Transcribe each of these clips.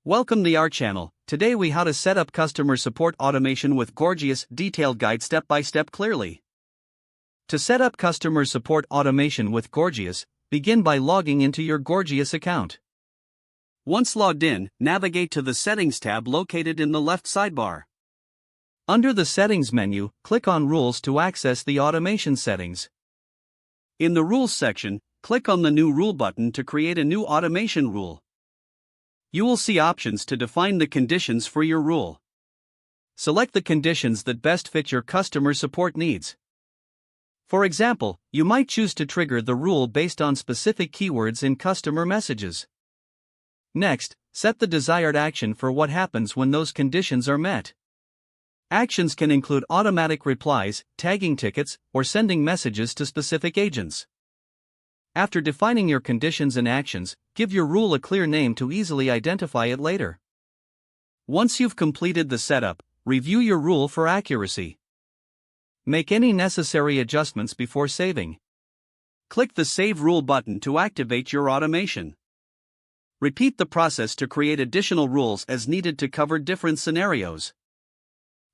Welcome to our channel. Today we how to set up customer support automation with Gorgias detailed guide step by step clearly. To set up customer support automation with Gorgias, begin by logging into your Gorgias account. Once logged in, navigate to the Settings tab located in the left sidebar. Under the Settings menu, click on Rules to access the automation settings. In the Rules section, click on the New Rule button to create a new automation rule. You will see options to define the conditions for your rule. Select the conditions that best fit your customer support needs. For example, you might choose to trigger the rule based on specific keywords in customer messages. Next, set the desired action for what happens when those conditions are met. Actions can include automatic replies, tagging tickets, or sending messages to specific agents. After defining your conditions and actions, give your rule a clear name to easily identify it later. Once you've completed the setup, review your rule for accuracy. Make any necessary adjustments before saving. Click the Save Rule button to activate your automation. Repeat the process to create additional rules as needed to cover different scenarios.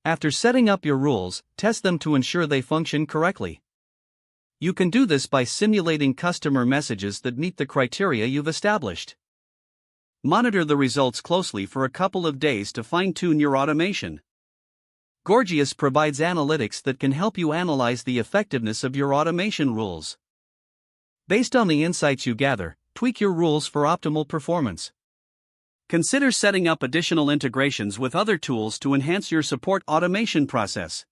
After setting up your rules, test them to ensure they function correctly. You can do this by simulating customer messages that meet the criteria you've established. Monitor the results closely for a couple of days to fine-tune your automation. Gorgias provides analytics that can help you analyze the effectiveness of your automation rules. Based on the insights you gather, tweak your rules for optimal performance. Consider setting up additional integrations with other tools to enhance your support automation process.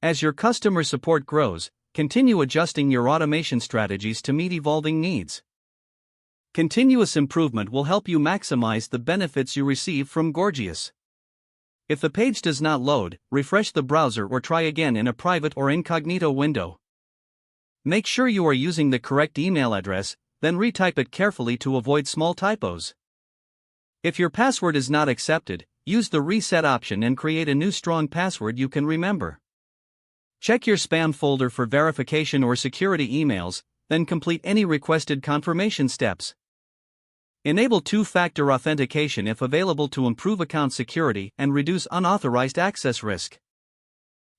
As your customer support grows, continue adjusting your automation strategies to meet evolving needs. Continuous improvement will help you maximize the benefits you receive from Gorgias. If the page does not load, refresh the browser or try again in a private or incognito window. Make sure you are using the correct email address, then retype it carefully to avoid small typos. If your password is not accepted, use the reset option and create a new strong password you can remember. Check your spam folder for verification or security emails, then complete any requested confirmation steps. Enable two-factor authentication if available to improve account security and reduce unauthorized access risk.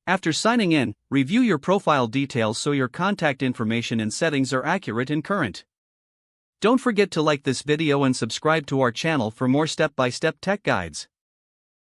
After signing in, review your profile details so your contact information and settings are accurate and current. Don't forget to like this video and subscribe to our channel for more step-by-step tech guides.